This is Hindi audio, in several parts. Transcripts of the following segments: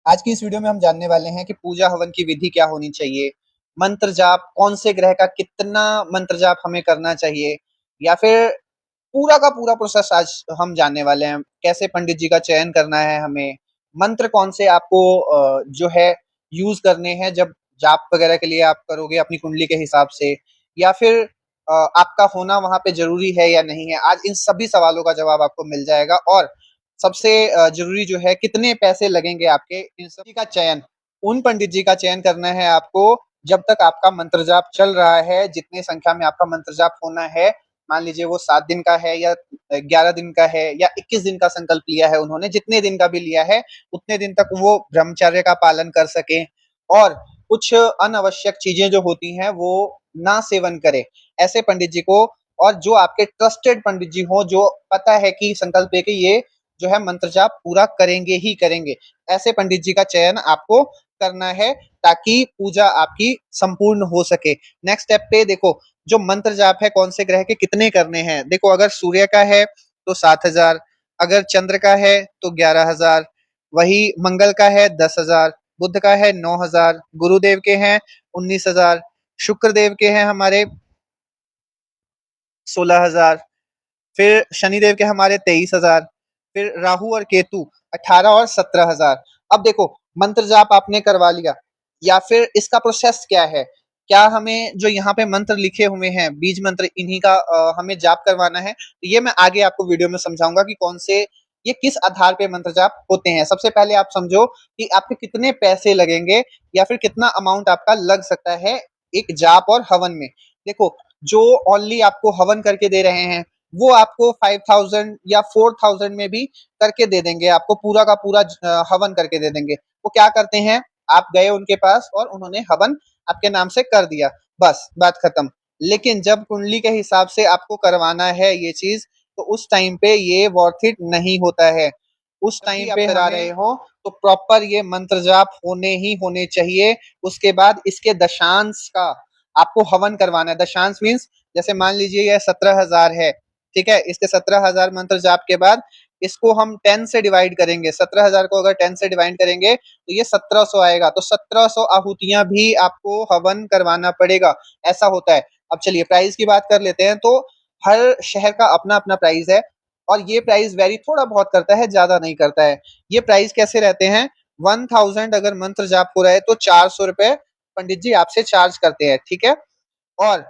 आज की इस वीडियो में हम जानने वाले हैं कि पूजा हवन की विधि क्या होनी चाहिए, मंत्र जाप कौन से ग्रह का कितना मंत्र जाप हमें करना चाहिए, या फिर पूरा का पूरा प्रोसेस आज हम जानने वाले हैं। कैसे पंडित जी का चयन करना है हमें, मंत्र कौन से आपको जो है यूज करने हैं जब जाप वगैरह के लिए आप करोगे अपनी कुंडली के हिसाब से, या फिर आपका होना वहां पे जरूरी है या नहीं है। आज इन सभी सवालों का जवाब आपको मिल जाएगा। और सबसे जरूरी जो है, कितने पैसे लगेंगे आपके इन सभी का चयन, उन पंडित जी का चयन करना है आपको जब तक आपका मंत्र जाप चल रहा है। जितने संख्या में आपका मंत्र जाप होना है, मान लीजिए वो 7 दिन का है या 11 दिन का है या 21 दिन का संकल्प लिया है उन्होंने, जितने दिन का भी लिया है उतने दिन तक वो ब्रह्मचर्य का पालन कर सके और कुछ अनावश्यक चीजें जो होती हैं वो ना सेवन करे। ऐसे पंडित जी को, और जो आपके ट्रस्टेड पंडित जी हो, जो पता है कि संकल्प लेके ये जो है मंत्र जाप पूरा करेंगे ही करेंगे, ऐसे पंडित जी का चयन आपको करना है ताकि पूजा आपकी संपूर्ण हो सके। नेक्स्ट स्टेप पे देखो, जो मंत्र जाप है कौन से ग्रह के कितने करने हैं। देखो, अगर सूर्य का है तो 7,000, अगर चंद्र का है तो 11,000, वही मंगल का है 10,000, बुध का है 9,000, गुरुदेव के हैं 19,000, शुक्र देव के हैं हमारे 16,000, फिर शनिदेव के हमारे 23,000, फिर राहु और केतु 18 और 17,000। अब देखो, मंत्र जाप आपने करवा लिया, या फिर इसका प्रोसेस क्या है। क्या हमें जो यहाँ पे मंत्र लिखे हुए हैं, बीज मंत्र, इन्हीं का हमें जाप करवाना है, तो ये मैं आगे आपको वीडियो में समझाऊंगा कि कौन से, ये किस आधार पे मंत्र जाप होते हैं। सबसे पहले आप समझो कि आपके कितने पैसे लगेंगे या फिर कितना अमाउंट आपका लग सकता है एक जाप और हवन में। देखो, जो ओनली आपको हवन करके दे रहे हैं वो आपको 5,000 या 4,000 में भी करके दे देंगे, आपको पूरा का पूरा हवन करके दे देंगे। वो क्या करते हैं, आप गए उनके पास और उन्होंने हवन आपके नाम से कर दिया, बस बात खत्म। लेकिन जब कुंडली के हिसाब से आपको करवाना है ये चीज, तो उस टाइम पे ये वर्थ इट नहीं होता है। उस टाइम पे करा रहे हो तो प्रॉपर ये मंत्र जाप होने ही होने चाहिए। उसके बाद इसके दशांश का आपको हवन करवाना है। दशांश मीन्स, जैसे मान लीजिए ये 17,000 है, ठीक है, इसके 17,000 मंत्र जाप के बाद इसको हम 10 से डिवाइड करेंगे। 17,000 को अगर 10 से डिवाइड करेंगे तो ये 1700 आएगा। तो 1700 आहुतियां भी आपको हवन करवाना पड़ेगा, ऐसा होता है। अब चलिए प्राइस की बात कर लेते हैं। तो हर शहर का अपना अपना प्राइस है, और ये प्राइस वेरी थोड़ा बहुत करता है, ज्यादा नहीं करता है। ये प्राइस कैसे रहते हैं, 1000 अगर मंत्र जाप हो रहा है तो 400 रुपए पंडित जी आपसे चार्ज करते हैं, ठीक है। और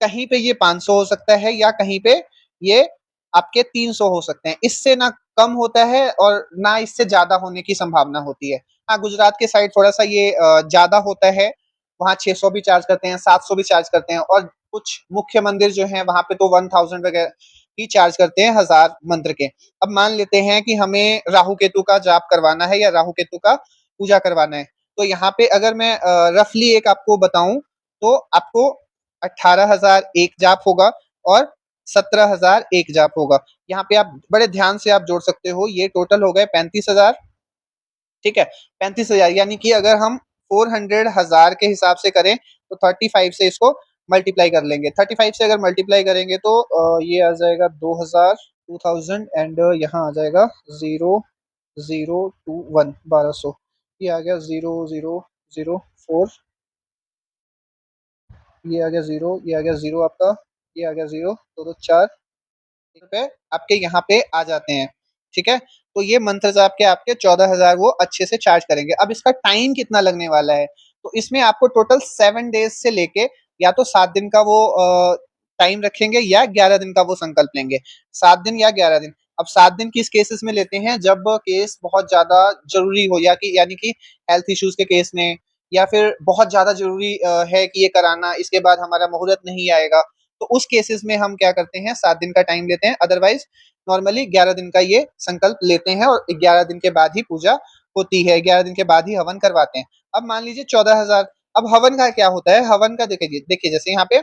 कहीं पे ये 500 हो सकता है, या कहीं पे ये आपके 300 हो सकते हैं। इससे ना कम होता है और ना इससे ज्यादा होने की संभावना होती है। हाँ, गुजरात के साइड थोड़ा सा ये ज्यादा होता है, वहाँ 600 भी चार्ज करते हैं, 700 भी चार्ज करते हैं। और कुछ मुख्य मंदिर जो है वहां पे तो 1000 वगैरह ही चार्ज करते हैं, 1000 मंत्र के। अब मान लेते हैं कि हमें राहु केतु का जाप करवाना है या राहु केतु का पूजा करवाना है। तो यहाँ पे अगर मैं रफली एक आपको बताऊं, तो आपको 18,000 एक जाप होगा और 17,000 एक जाप होगा। यहाँ पे आप बड़े ध्यान से आप जोड़ सकते हो, ये टोटल हो गए 35,000, ठीक है। 35,000, यानी कि अगर हम 400,000 के हिसाब से करें तो 35 से इसको मल्टीप्लाई कर लेंगे। 35 से अगर मल्टीप्लाई करेंगे तो ये आ जाएगा 2,000, 2000, एंड यहाँ आ जाएगा 0021, 1200। ये आ गया 0004, ये आ गया 0, ये आ गया 0 आपका, ये आ गया 0, दो दो चार रुपए आपके यहाँ पे आ जाते हैं, ठीक है। तो ये मंत्र जाप के आपके 14,000 वो अच्छे से चार्ज करेंगे। अब इसका टाइम कितना लगने वाला है, तो इसमें आपको टोटल 7 डेज से लेके, या तो 7 दिन का वो टाइम रखेंगे या 11 दिन का वो संकल्प लेंगे। 7 दिन या 11 दिन। अब 7 दिन किस केसेस में लेते हैं, जब केस बहुत ज्यादा जरूरी हो, या कि यानी कि हेल्थ इश्यूज के केस में, या फिर बहुत ज्यादा जरूरी है कि ये कराना, इसके बाद हमारा मुहूर्त नहीं आएगा, तो उस केसेस में हम क्या करते हैं, 7 दिन का टाइम लेते हैं। अदरवाइज नॉर्मली 11 दिन का ये संकल्प लेते हैं, और 11 दिन के बाद ही पूजा होती है, 11 दिन के बाद ही हवन करवाते हैं। अब मान लीजिए 14,000। अब हवन का क्या होता है, हवन का देखिए देखिए, जैसे यहाँ पे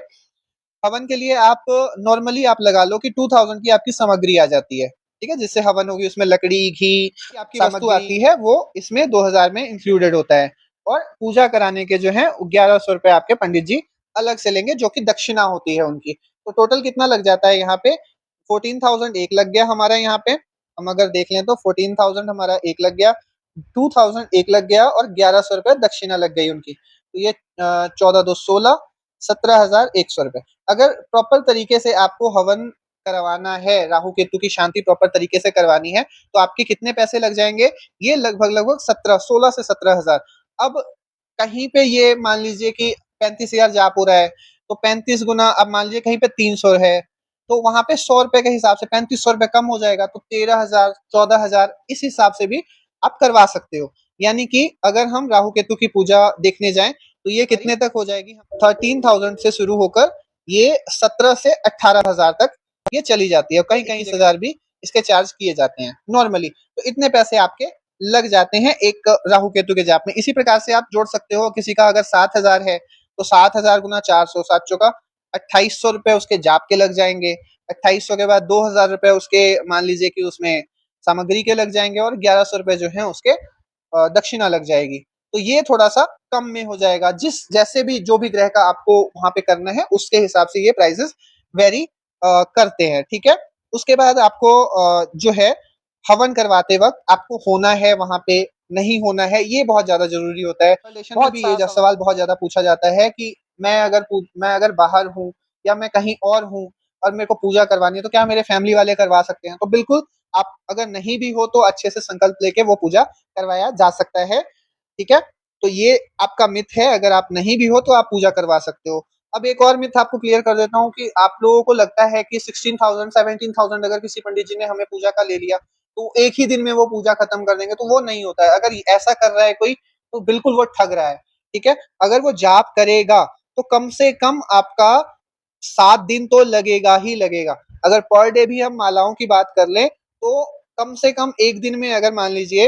हवन के लिए आप नॉर्मली आप लगा लो कि 2000 की आपकी सामग्री आ जाती है, ठीक है। जिससे हवन होगी उसमें लकड़ी, घी, आपकी वस्तु आती है, वो इसमें 2000 में इंक्लूडेड होता है। और पूजा कराने के जो है 1,100 रुपए आपके पंडित जी अलग से लेंगे, जो कि दक्षिणा होती है उनकी। तो टोटल कितना लग जाता है यहाँ पे, 14,000 एक लग गया हमारा। यहाँ पे हम अगर देख लें तो 14,000 हमारा एक लग गया, 2000 एक लग गया और 1100 रुपए दक्षिणा लग गई उनकी, तो ये 14 2 16, 17,100 रुपए। अगर प्रॉपर तरीके से आपको हवन करवाना है, राहु केतु की शांति प्रॉपर तरीके से करवानी है, तो आपके कितने पैसे लग जाएंगे? ये लगभग लगभग 16 से 17 हजार। अब कहीं पे ये मान लीजिए कि 35,000 जाप हो रहा है, तो 35 गुना, अब मान लीजिए कहीं पे 300 है, तो वहां पे 100 रुपए के हिसाब से 3500 रुपए कम हो जाएगा, तो 13,000 14,000 इस हिसाब से भी आप करवा सकते हो। यानी कि अगर हम राहु केतु की पूजा देखने जाएं, तो ये कितने तक हो जाएगी? 13,000 से शुरू होकर ये 17 से 18,000 तक ये चली जाती है, कहीं कहीं हजार भी इसके चार्ज किए जाते हैं नॉर्मली। तो इतने पैसे आपके लग जाते हैं एक राहु केतु के जाप में। इसी प्रकार से आप जोड़ सकते हो, किसी का अगर 7,000 है, तो 7,000 गुना 400, 7 का 2,800 रुपए उसके जाप के लग जाएंगे। 2,800 के बाद 2,000 रुपए उसके मान लीजिए कि उसमें सामग्री के लग जाएंगे, और 1,100 रुपए जो है उसके दक्षिणा लग जाएगी। तो ये थोड़ा सा कम में हो जाएगा, जिस जैसे भी जो भी ग्रह का आपको वहां पे करना है उसके हिसाब से ये प्राइसेस वेरी करते हैं, ठीक है। उसके बाद आपको जो है हवन करवाते वक्त आपको होना है वहां पे, नहीं होना है, ये बहुत ज्यादा जरूरी होता है। बहुत भी ये सवाल बहुत ज्यादा पूछा जाता है कि मैं अगर बाहर हूँ या मैं कहीं और हूँ और मेरे को पूजा करवानी है, तो क्या मेरे फैमिली वाले करवा सकते हैं? तो बिल्कुल, आप अगर नहीं भी हो तो अच्छे से संकल्प लेके वो पूजा करवाया जा सकता है, ठीक है। तो ये आपका मिथ है, अगर आप नहीं भी हो तो आप पूजा करवा सकते हो। अब एक और मिथ आपको क्लियर कर देता हूँ कि आप लोगों को लगता है कि 16,000 17,000 अगर किसी पंडित जी ने हमें पूजा का ले लिया, तो एक ही दिन में वो पूजा खत्म कर देंगे, तो वो नहीं होता है। अगर ऐसा कर रहा है कोई, तो बिल्कुल वो ठग रहा है, ठीक है। अगर वो जाप करेगा तो कम से कम आपका 7 दिन तो लगेगा ही लगेगा। अगर पर डे भी हम मालाओं की बात कर लें, तो कम से कम एक दिन में अगर मान लीजिए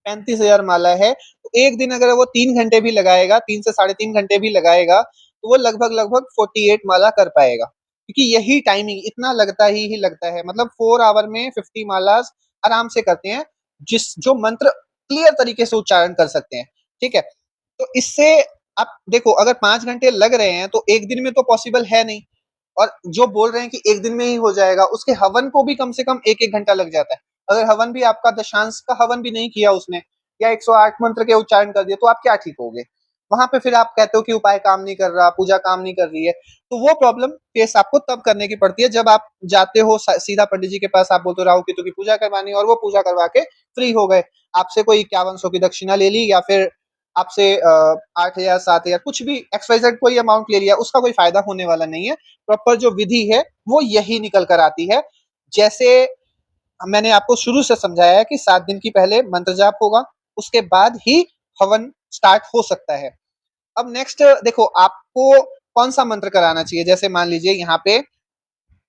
35,000 माला है, तो एक दिन अगर वो 3 घंटे भी लगाएगा, 3 से 3.5 घंटे भी लगाएगा, तो वो लगभग लगभग 48 माला कर पाएगा, क्योंकि यही टाइमिंग इतना लगता ही लगता है। मतलब 4 आवर में 50 मालाज आराम से करते हैं, जिस जो मंत्र क्लियर तरीके से उच्चारण कर सकते हैं, ठीक है। तो इससे आप देखो, अगर 5 घंटे लग रहे हैं तो एक दिन में तो पॉसिबल है नहीं, और जो बोल रहे हैं कि एक दिन में ही हो जाएगा, उसके हवन को भी कम से कम एक एक घंटा लग जाता है। अगर हवन भी आपका दशांश का हवन भी नहीं किया उसने, या 108 मंत्र के उच्चारण कर दिए, तो आप क्या ठीक होगे? वहां पे फिर आप कहते हो कि उपाय काम नहीं कर रहा, पूजा काम नहीं कर रही है। तो वो प्रॉब्लम फेस आपको तब करने की पड़ती है जब आप जाते हो सीधा पंडित जी के पास, आप बोलते हो राहु केतु की पूजा करवानी, और वो पूजा करवा के फ्री हो गए। आपसे कोई 5100 की दक्षिणा ले ली, या फिर आपसे 8,000 7,000 कुछ भी XYZ कोई अमाउंट ले लिया, उसका कोई फायदा होने वाला नहीं है। प्रॉपर जो विधि है वो यही निकल कर आती है। जैसे मैंने आपको शुरू से समझाया है कि 7 दिन की पहले मंत्र जाप होगा, उसके बाद ही हवन स्टार्ट हो सकता है। अब नेक्स्ट देखो, आपको कौन सा मंत्र कराना चाहिए? जैसे मान लीजिए यहाँ पे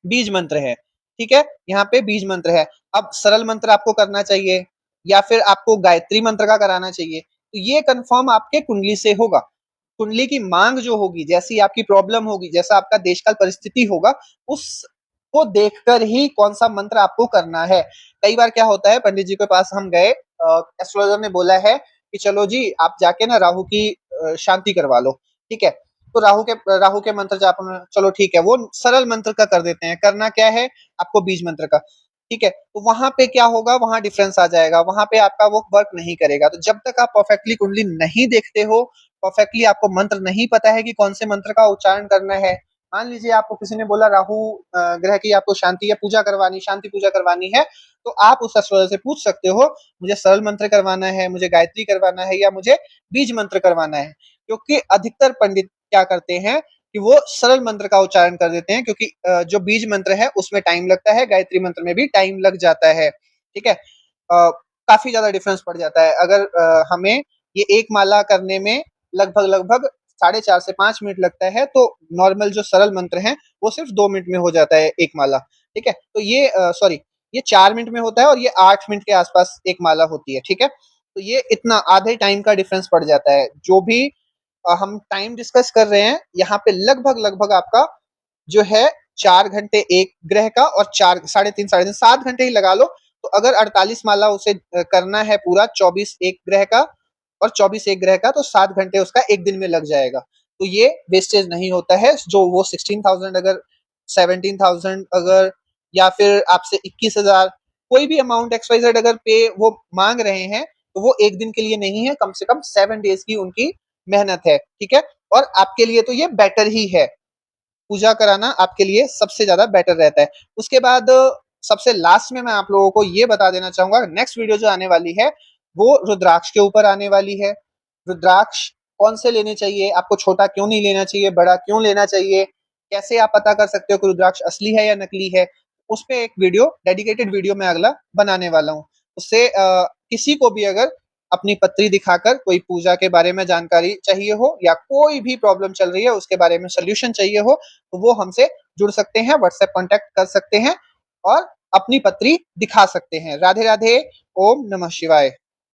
बीज मंत्र है, ठीक है, यहाँ पे बीज मंत्र है। अब सरल मंत्र आपको करना चाहिए, या फिर आपको गायत्री मंत्र का कराना चाहिए, तो ये कंफर्म आपके कुंडली से होगा। कुंडली की मांग जो होगी, जैसी आपकी प्रॉब्लम होगी, जैसा आपका देशकाल परिस्थिति होगा, उसको देखकर ही कौन सा मंत्र आपको करना है। कई बार क्या होता है, पंडित जी के पास हम गए, एस्ट्रोलॉजर ने बोला है कि चलो जी आप जाके ना राहु की शांति करवा लो, ठीक है। तो राहु के मंत्र जाप में, चलो ठीक है, वो सरल मंत्र का कर देते हैं। करना क्या है आपको? बीज मंत्र का, ठीक है। तो वहां पे क्या होगा, वहां डिफरेंस आ जाएगा, वहां पे आपका वो वर्क नहीं करेगा। तो जब तक आप परफेक्टली कुंडली नहीं देखते हो, परफेक्टली आपको मंत्र नहीं पता है कि कौन से मंत्र का उच्चारण करना है, मान लीजिए आपको किसी ने बोला राहु ग्रह की आपको शांति या पूजा करवानी, शांति पूजा करवानी है, तो आप उस एस्ट्रोलॉजर से पूछ सकते हो, मुझे सरल मंत्र करवाना है, मुझे गायत्री करवाना है, या मुझे बीज मंत्र करवाना है। क्योंकि अधिकतर पंडित क्या करते हैं कि वो सरल मंत्र का उच्चारण कर देते हैं, क्योंकि जो बीज मंत्र है उसमें टाइम लगता है, गायत्री मंत्र में भी टाइम लग जाता है, ठीक है। काफी ज्यादा डिफरेंस पड़ जाता है। अगर हमें ये एक माला करने में लगभग लगभग 4.5 से 5 मिनट लगता है, तो नॉर्मल जो सरल मंत्र है वो सिर्फ 2 मिनट में हो जाता है एक माला, ठीक है। तो ये सॉरी, ये 4 मिनट में होता है, और ये 8 मिनट के आसपास एक माला होती है, ठीक है। तो ये इतना आधे टाइम का डिफरेंस पड़ जाता है। जो भी हम टाइम डिस्कस कर रहे हैं यहाँ पे, लगभग लगभग आपका जो है 4 घंटे एक ग्रह का, और 4 साढ़े तीन 7 घंटे ही लगा लो। तो अगर 48 माला उसे करना है पूरा, 24 एक ग्रह का और 24 एक ग्रह का, तो 7 घंटे उसका एक दिन में लग जाएगा। तो ये वेस्टेज नहीं होता है। जो वो 16,000 अगर 17,000 अगर, या फिर आपसे 21,000 कोई भी अमाउंट XYZ अगर पे वो मांग रहे हैं तो वो एक दिन के लिए नहीं है, कम से कम 7 डेज की उनकी मेहनत है, ठीक है। और आपके लिए तो ये बेटर ही है, पूजा कराना आपके लिए सबसे ज्यादा बेटर रहता है। उसके बाद सबसे लास्ट में मैं आप लोगों को ये बता देना चाहूंगा, नेक्स्ट वीडियो जो आने वाली है वो रुद्राक्ष के ऊपर आने वाली है। रुद्राक्ष कौन से लेने चाहिए, आपको छोटा क्यों नहीं लेना चाहिए, बड़ा क्यों लेना चाहिए, कैसे आप पता कर सकते हो कि रुद्राक्ष असली है या नकली है, उस पे एक वीडियो, डेडिकेटेड वीडियो मैं अगला बनाने वाला हूँ। उससे किसी को भी अगर अपनी पत्री दिखाकर कोई पूजा के बारे में जानकारी चाहिए हो या कोई भी प्रॉब्लम चल रही है उसके बारे में सोल्यूशन चाहिए हो, तो वो हमसे जुड़ सकते हैं, व्हाट्सएप कांटेक्ट कर सकते हैं और अपनी पत्री दिखा सकते हैं। राधे राधे, ओम नमः शिवाय।